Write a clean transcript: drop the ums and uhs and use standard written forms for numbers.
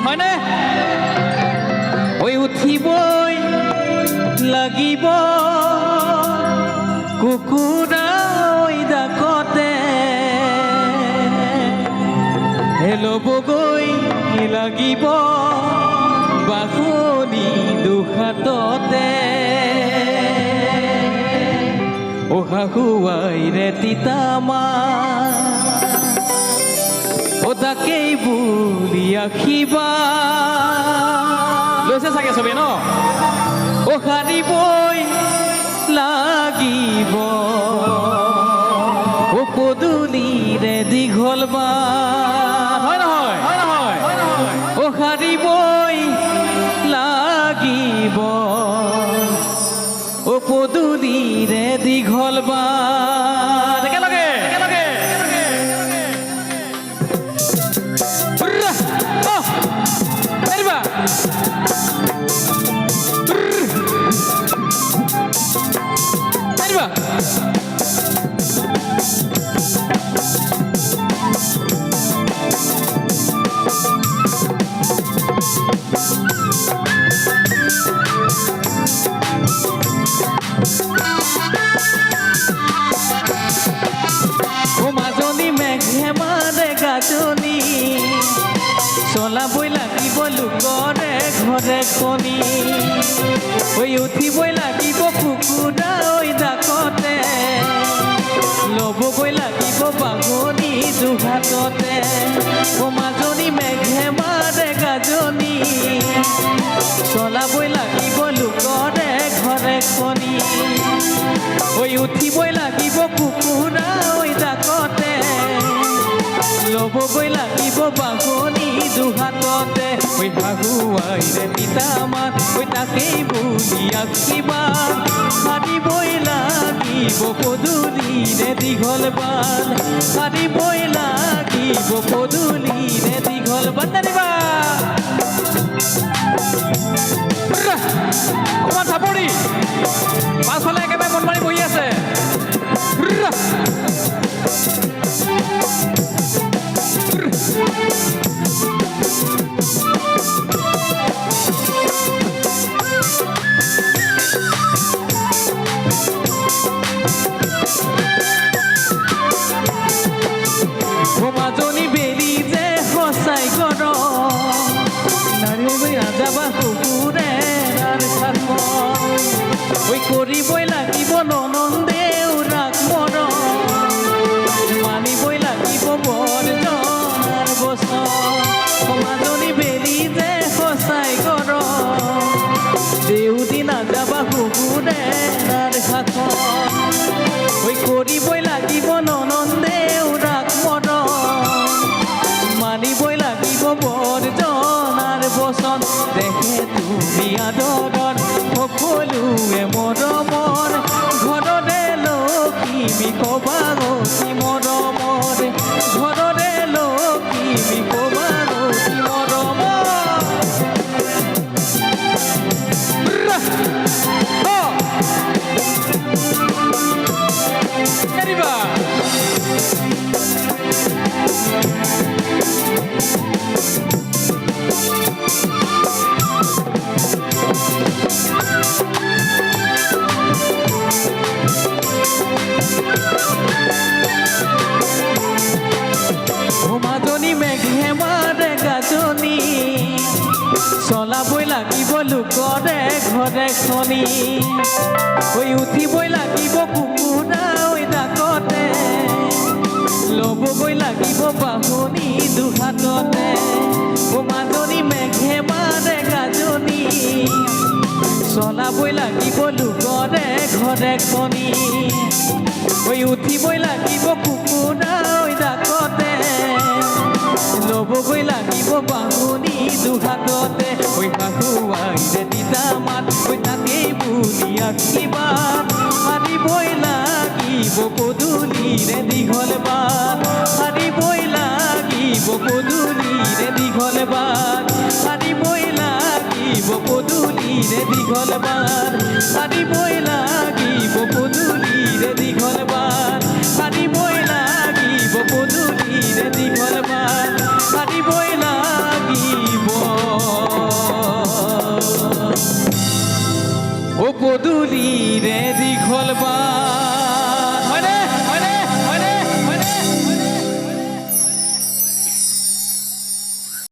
হয়নে ঐ উঠিবই লাগিব কুকুৰা ঐ ডাকতে হেলবগৈ লাগিব বাঁহনি দুহাততে শাহুৱাইৰে তিতামা তাকেই বুলি আখিবা লৈছে চাগে চবে ন সাৰিবই লাগিব পদূলিৰে দীঘল বা হয় নহয় সাৰিবই লাগিব পদূলিৰে দীঘল বা একেলগে চলাবই লাগিব লোকৰে ঘৰে কণী উঠিবই লাগিব কুকুৰা ঐ ডাকতে ল'বগৈ লাগিব বাঁহনি দুহাততে মাজনী মেঘে মাৰে গাজনি চলাবই লাগিব লোকৰে ঘৰে কণী উঠিবই লাগিব কুকুৰা ঐ ডাকতে ল'বগৈ লাগিব বাঁহনি দুহাততে শাহুৱাইৰে তিতামা তাকেই বুলি আখিবা সাৰিবই লাগিব পদূলিৰে দীঘল বাল সাৰিবই লাগিব পদূলিৰে দীঘল বাল নানিবা অকণমান চাপৰি পাছফালে একেবাৰে মন মাৰি বহি আছে মাজনী বেলি যে সঁচাই কৰ নাৰীবই নাযাবা কুকুৰে কৰিবই লাগিব ননন্দেও ৰাগ মৰ মানিবই লাগিব বৰজনাৰ বচন মাজনী বেলি যে সঁচাই কৰ দেউতি নাযাবা কুকুৰে শাসন কৰিবই লাগিব ননন্দেও ৰাগ মৰ মানিবই লাগিব বৰজনাৰ বচন দেখে তুমি আদৰৰ সকলোৱে মৰমৰ ঘৰৰে লখিমী কবাগতি মৰমৰ ঘৰৰে লখিমী কবাগতি মৰমৰ মাজনী মেঘে মাৰে গাজনি চলাবই লাগিব লোকৰে ঘৰে খনি উঠিবই লাগিব কুকুৰা ঐ ডাকতে ল'বগৈ লাগিব বাঁহনি দুহাততে মাজনী মেঘে মাৰে গাজনি চলাবই লাগিব লোকৰে ঘৰে খনি উঠিবই লাগিব কুকুৰা ঐ ডাকতে ল'বগৈ লাগিব বাঁহনি দুহাততে শাহুৱাইৰে তিতামাত তাকেই বুলি আখিবা সাৰিবই লাগিব পদূলিৰে দীঘল বাট সাৰিবই লাগিব পদূলিৰে দীঘল বাট সাৰিবই লাগিব পদূলিৰে দীঘল বাট সাৰিবই লাগিব পদূলিৰে দীঘল বাট সাৰিবই লাগিব পদূলিৰে দীঘল বাট সাৰিবই লাগিব পদূলিৰে দীঘল বা